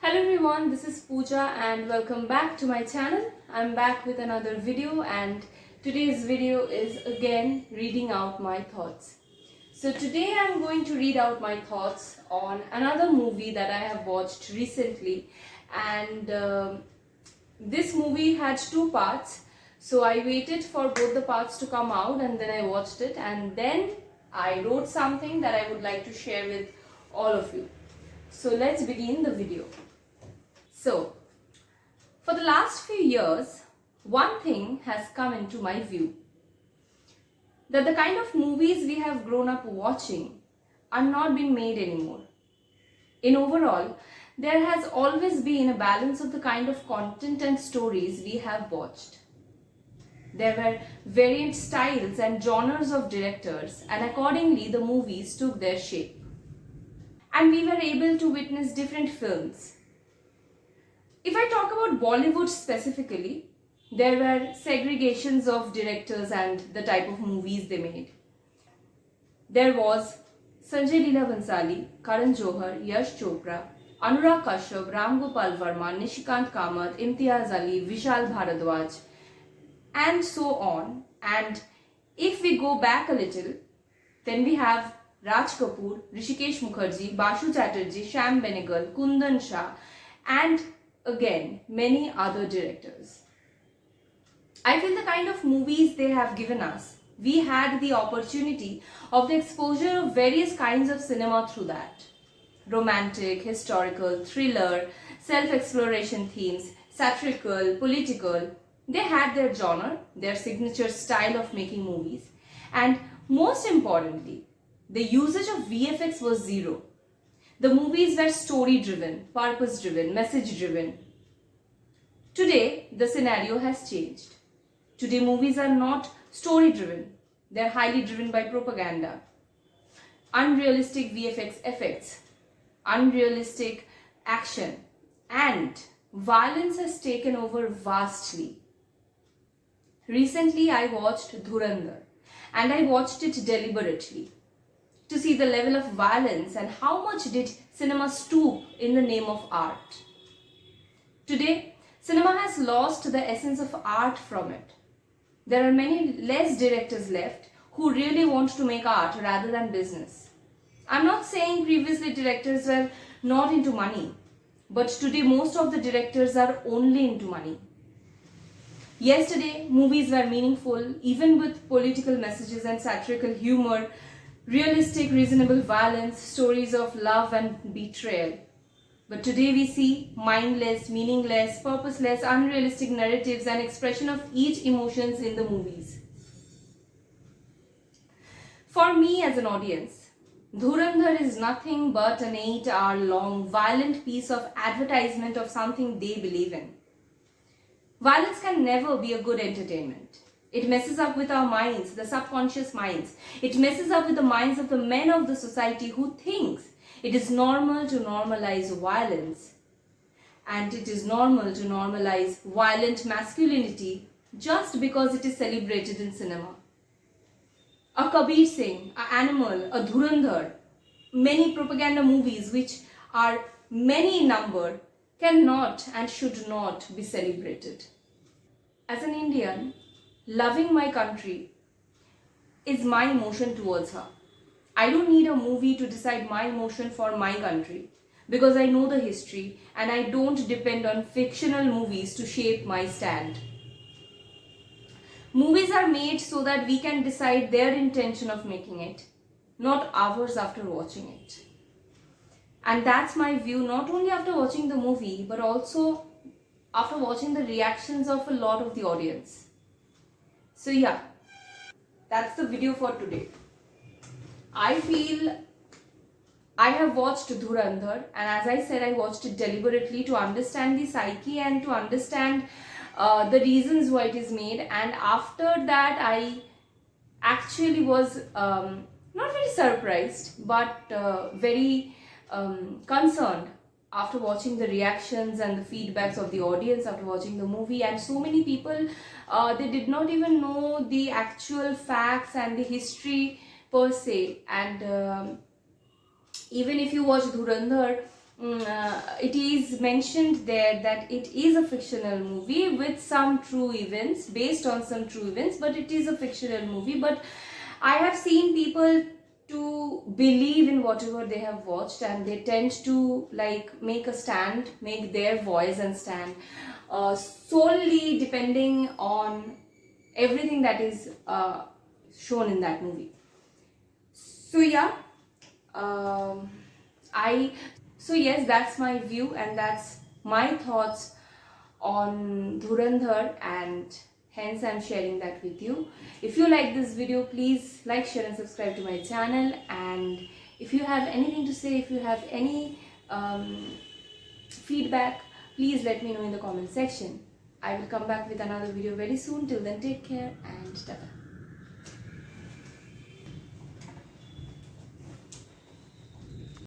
Hello everyone, this is Pooja and welcome back to my channel. I'm back with another video and today's video is again reading out my thoughts. So today I'm going to read out my thoughts on another movie that I have watched recently, and this movie had two parts. So I waited for both the parts to come out and then I watched it, and then I wrote something that I would like to share with all of you. So let's begin the video. So, for the last few years, one thing has come into my view. That the kind of movies we have grown up watching are not being made anymore. In overall, there has always been a balance of the kind of content and stories we have watched. There were variant styles and genres of directors, and accordingly the movies took their shape. And we were able to witness different films. If I talk about Bollywood specifically, there were segregations of directors and the type of movies they made. There was Sanjay Leela Bhansali, Karan Johar, Yash Chopra, Anurag Kashyap, Ram Gopal Varma, Nishikant Kamath, Imtiaz Ali, Vishal Bharadwaj, and so on. And if we go back a little, then we have Raj Kapoor, Rishikesh Mukherjee, Bashu Chatterjee, Shyam Benegal, Kundan Shah, and again many other directors. I feel the kind of movies they have given us, we had the opportunity of the exposure of various kinds of cinema through that. Romantic, historical, thriller, self-exploration themes, satirical, political. They had their genre, their signature style of making movies. And most importantly, the usage of VFX was zero. The movies were story-driven, purpose-driven, message-driven. Today, the scenario has changed. Today, movies are not story-driven. They are highly driven by propaganda. Unrealistic VFX effects, unrealistic action, and violence has taken over vastly. Recently, I watched Dhurandhar, and I watched it deliberately to see the level of violence and how much did cinema stoop in the name of art. Today, cinema has lost the essence of art from it. There are many less directors left who really want to make art rather than business. I'm not saying previously directors were not into money, but today most of the directors are only into money. Yesterday, movies were meaningful, even with political messages and satirical humor, realistic, reasonable violence, stories of love and betrayal. But today we see mindless, meaningless, purposeless, unrealistic narratives and expression of each emotions in the movies. For me as an audience, Dhurandhar is nothing but an 8-hour-long violent piece of advertisement of something they believe in. Violence can never be a good entertainment. It messes up with our minds, the subconscious minds. It messes up with the minds of the men of the society who thinks it is normal to normalize violence. And it is normal to normalize violent masculinity just because it is celebrated in cinema. A Kabir Singh, a Animal, a Dhurandhar, many propaganda movies which are many in number cannot and should not be celebrated. As an Indian, loving my country is my emotion towards her. I don't need a movie to decide my emotion for my country because I know the history and I don't depend on fictional movies to shape my stand. Movies are made so that we can decide their intention of making it, not hours after watching it. And that's my view not only after watching the movie but also after watching the reactions of a lot of the audience. So yeah, that's the video for today. I feel I have watched Dhurandhar, and as I said, I watched it deliberately to understand the psyche and to understand the reasons why it is made. And after that, I actually was not very surprised but very concerned after watching the reactions and the feedbacks of the audience after watching the movie. And so many people, they did not even know the actual facts and the history per se. And even if you watch Dhurandhar, it is mentioned there that it is a fictional movie with some true events, based on some true events, but it is a fictional movie. But I have seen people to believe in whatever they have watched, and they tend to like make a stand, make their voice and stand solely depending on everything that is shown in that movie. So yeah, um, I so yes, that's my view and that's my thoughts on Dhurandhar, and hence I'm sharing that with you. If you like this video, please like, share and subscribe to my channel. And if you have anything to say, if you have any feedback, please let me know in the comment section. I will come back with another video very soon. Till then, take care and ta-ta.